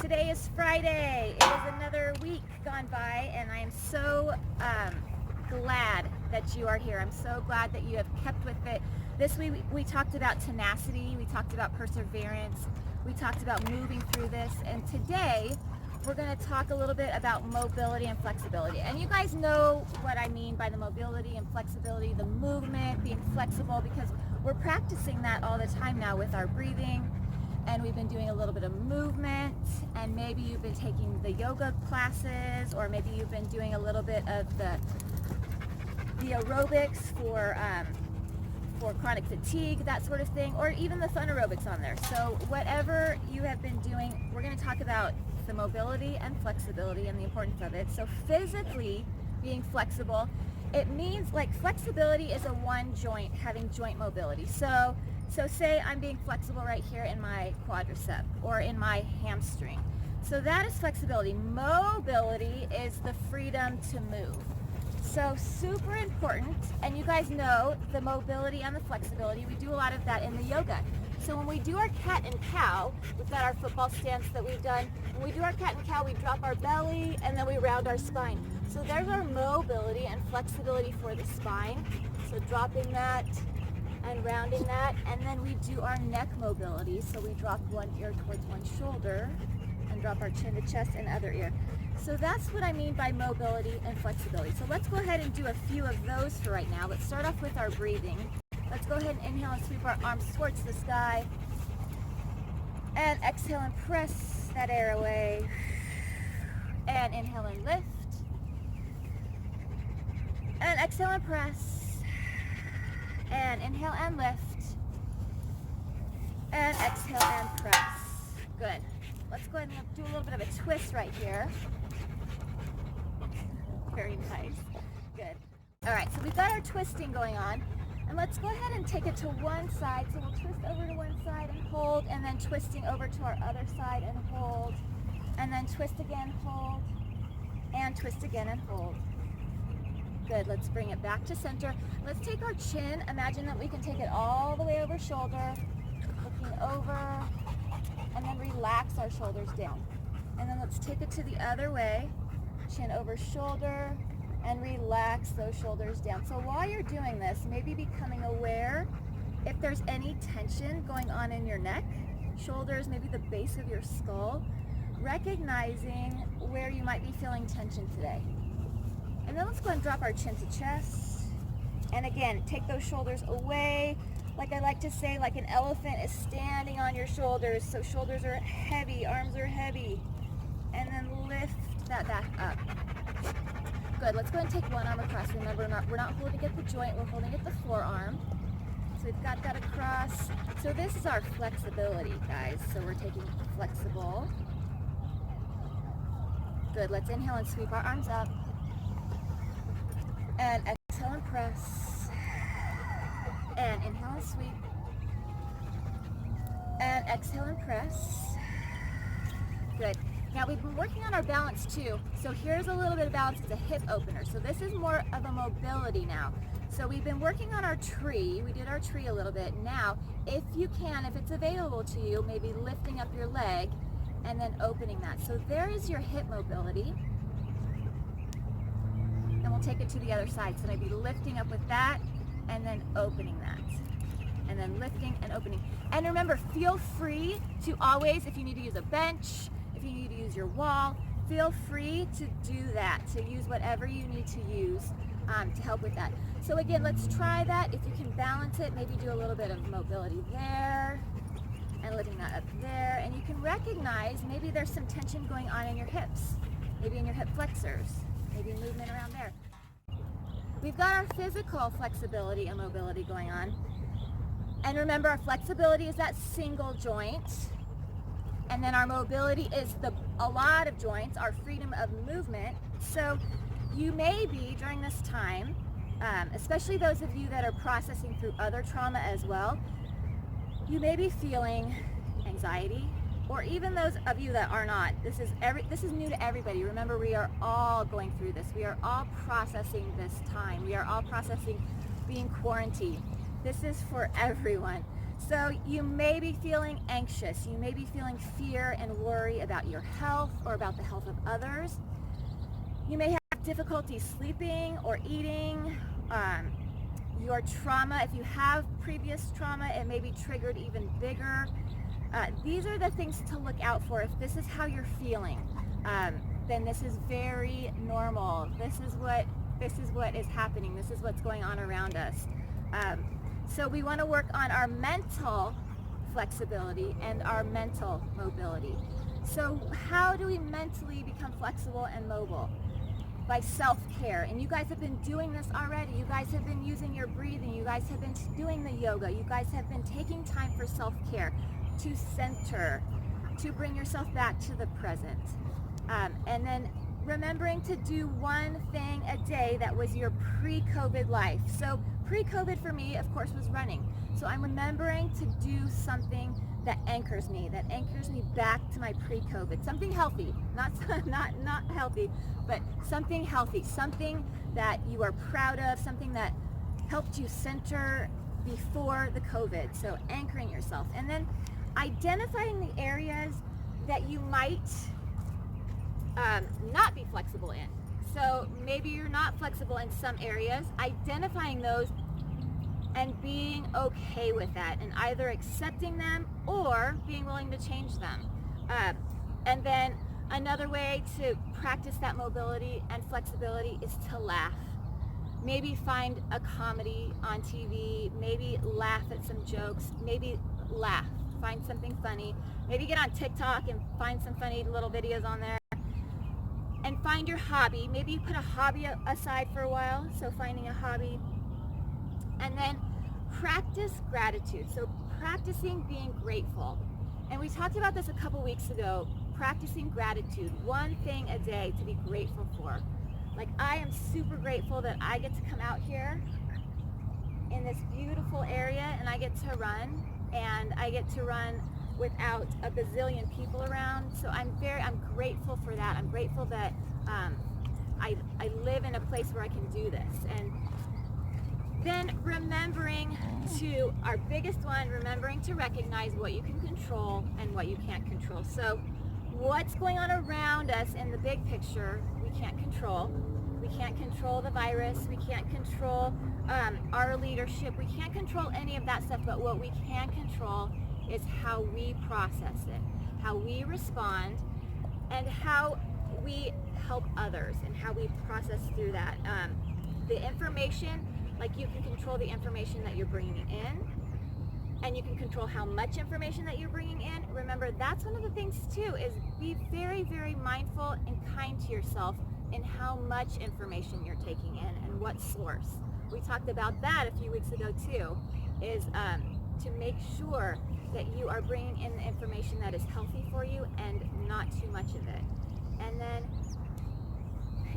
Today is Friday. It is another week gone by, and I am so glad that you are here. I'm so glad that you have kept with it. This week we talked about tenacity, we talked about perseverance, we talked about moving through this, and today we're going to talk a little bit about mobility and flexibility. And you guys know what I mean by the mobility and flexibility, the movement, being flexible, because we're practicing that all the time now with our breathing. And we've been doing a little bit of movement, and maybe you've been taking the yoga classes, or maybe you've been doing a little bit of the aerobics for chronic fatigue, that sort of thing, or even the fun aerobics on there. So whatever you have been doing, we're going to talk about the mobility and flexibility and the importance of it. So physically being flexible, it means like flexibility is a one joint, having joint mobility. So say I'm being flexible right here in my quadricep or in my hamstring. So that is flexibility. Mobility is the freedom to move. So super important, and you guys know the mobility and the flexibility, we do a lot of that in the yoga. So when we do our cat and cow, we've got our football stance that we've done. When we do our cat and cow, we drop our belly and then we round our spine. So there's our mobility and flexibility for the spine. So dropping that and rounding that, and then we do our neck mobility. So we drop one ear towards one shoulder and drop our chin to chest and other ear. So that's what I mean by mobility and flexibility. So let's go ahead and do a few of those for right now. Let's start off with our breathing. Let's go ahead and inhale and sweep our arms towards the sky. And exhale and press that air away. And inhale and lift. And exhale and press. And inhale and lift. And exhale and press. Good. Let's go ahead and do a little bit of a twist right here. Very nice. Good. All right, so we've got our twisting going on. And let's go ahead and take it to one side. So we'll twist over to one side and hold, and then twisting over to our other side and hold. And then twist again, hold, and twist again and hold. Good, let's bring it back to center. Let's take our chin. Imagine that we can take it all the way over shoulder, looking over, and then relax our shoulders down. And then let's take it to the other way, chin over shoulder, and relax those shoulders down. So while you're doing this, maybe becoming aware if there's any tension going on in your neck, shoulders, maybe the base of your skull, recognizing where you might be feeling tension today. And then let's go and drop our chin to chest. And again, take those shoulders away. Like I like to say, like an elephant is standing on your shoulders. So shoulders are heavy, arms are heavy. And then lift that back up. Good, let's go ahead and take one arm across. Remember, we're not holding at the joint, we're holding at the forearm. So we've got that across. So this is our flexibility, guys. So we're taking flexible. Good, let's inhale and sweep our arms up. And exhale and press. And inhale and sweep. And exhale and press. Good. Now we've been working on our balance too. So here's a little bit of balance. It's a hip opener. So this is more of a mobility now. So we've been working on our tree. We did our tree a little bit. Now, if you can, if it's available to you, maybe lifting up your leg and then opening that. So there is your hip mobility. And we'll take it to the other side. So maybe lifting up with that and then opening that. And then lifting and opening. And remember, feel free to always, if you need to use a bench, if you need to use your wall, feel free to do that, to use whatever you need to use to help with that. So again, let's try that. If you can balance it, maybe do a little bit of mobility there and lifting that up there. And you can recognize maybe there's some tension going on in your hips, maybe in your hip flexors, maybe movement around there. We've got our physical flexibility and mobility going on. And remember, our flexibility is that single joint. And then our mobility is a lot of joints, our freedom of movement. So you may be, during this time, especially those of you that are processing through other trauma as well, you may be feeling anxiety, or even those of you that are not. This is new to everybody. Remember, we are all going through this. We are all processing this time. We are all processing being quarantined. This is for everyone. So you may be feeling anxious. You may be feeling fear and worry about your health or about the health of others. You may have difficulty sleeping or eating. Your trauma, if you have previous trauma, it may be triggered even bigger. These are the things to look out for. If this is how you're feeling, then this is very normal. This is what is happening. This is what's going on around us. So we want to work on our mental flexibility and our mental mobility. So how do we mentally become flexible and mobile? By self-care. And you guys have been doing this already. You guys have been using your breathing. You guys have been doing the yoga. You guys have been taking time for self-care, to center, to bring yourself back to the present. And then remembering to do one thing a day that was your pre-COVID life. So pre-COVID for me, of course, was running. So I'm remembering to do something that anchors me back to my pre-COVID. Something healthy, not healthy, but something healthy, something that you are proud of, something that helped you center before the COVID. So anchoring yourself. And then identifying the areas that you might not be flexible in. So maybe you're not flexible in some areas, identifying those and being okay with that, and either accepting them or being willing to change them. And then another way to practice that mobility and flexibility is to laugh. Maybe find a comedy on TV, maybe laugh at some jokes, maybe laugh, find something funny, maybe get on TikTok and find some funny little videos on there. And find your hobby. Maybe you put a hobby aside for a while, so finding a hobby. And then practice gratitude. So practicing being grateful. And we talked about this a couple weeks ago, practicing gratitude, one thing a day to be grateful for. Like, I am super grateful that I get to come out here in this beautiful area and I get to run, and I get to run without a bazillion people around. So I'm grateful for that. I'm grateful that I live in a place where I can do this. And then remembering to, our biggest one, remembering to recognize what you can control and what you can't control. So what's going on around us in the big picture, we can't control. We can't control the virus. We can't control our leadership. We can't control any of that stuff, but what we can control is how we process it, how we respond, and how we help others, and how we process through that. The information, like, you can control the information that you're bringing in, and you can control how much information that you're bringing in. Remember, that's one of the things too, is be very, very mindful and kind to yourself in how much information you're taking in and what source. We talked about that a few weeks ago too, is to make sure that you are bringing in the information that is healthy for you and not too much of it. And then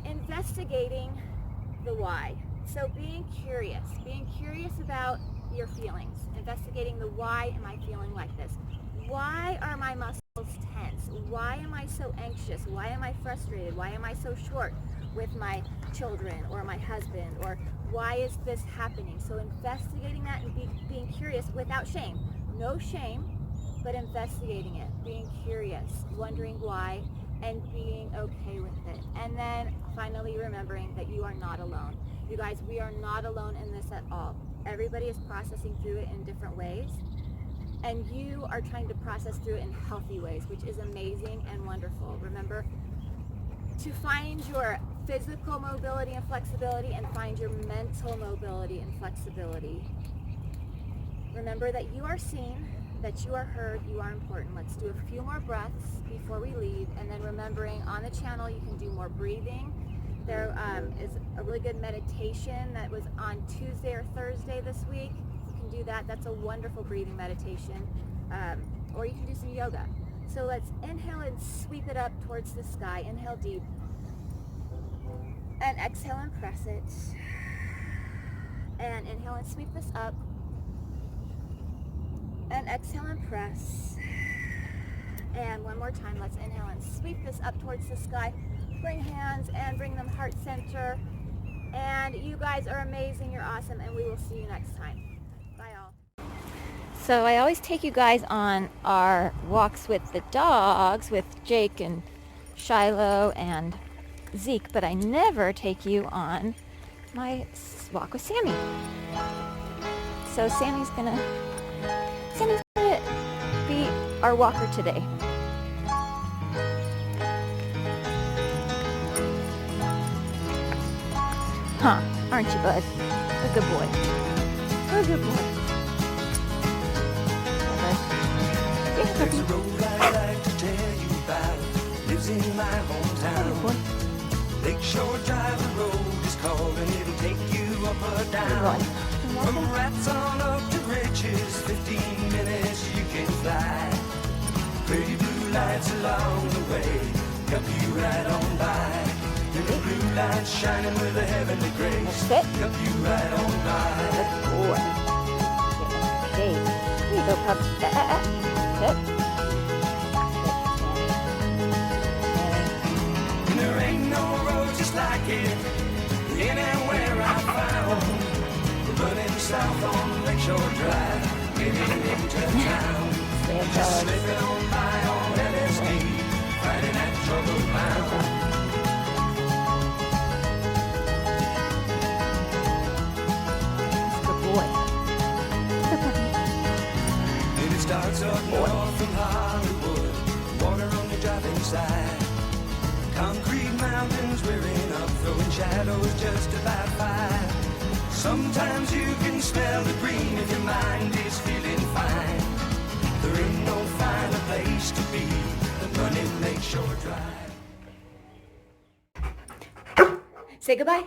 investigating the why. So being curious about your feelings, investigating the why am I feeling like this? Why are my muscles tense? Why am I so anxious? Why am I frustrated? Why am I so short with my children or my husband? Or why is this happening? So investigating that and being curious without shame. No shame, but investigating it, being curious, wondering why, and being okay with it. And then finally remembering that you are not alone. You guys, we are not alone in this at all. Everybody is processing through it in different ways, and you are trying to process through it in healthy ways, which is amazing and wonderful. Remember to find your physical mobility and flexibility, and find your mental mobility and flexibility. Remember that you are seen, that you are heard, you are important. Let's do a few more breaths before we leave, and then remembering on the channel you can do more breathing. There is a really good meditation that was on Tuesday or Thursday this week. You can do that. That's a wonderful breathing meditation. Or you can do some yoga. So let's inhale and sweep it up towards the sky. Inhale deep. And exhale and press it. And inhale and sweep this up. And exhale and press. And one more time, let's inhale and sweep this up towards the sky. Bring hands and bring them heart center. And you guys are amazing, you're awesome, and we will see you next time. Bye all. So I always take you guys on our walks with the dogs, with Jake and Shiloh and Zeke, but I never take you on my walk with Sammy. So Sammy's gonna be our walker today. Huh, aren't you, bud? A good boy. A good boy. There's a road I'd like to tell you about. Lives in my hometown. Lakeshore Drive, the road is called, and it'll take you up or down. From rats on up to riches, 15 minutes you can fly. Pretty blue lights along the way, help you right on by. And the blue lights shining with a heavenly grace, help you right on by. Good boy. Okay. Here you go, pup. Sit. And there ain't no road just like it anywhere I found. Running south on Lakeshore Drive, getting into town. Just slipping on by on LSD, riding that troubled bound. Good boy. Good puppy. And it starts up north from Hollywood, water on the driving side. Concrete mountains rearing up, throwing shadows just about 5. Sometimes you can smell the green if your mind is feeling fine. There ain't no finer place to be than running Lakeshore Drive. Say goodbye.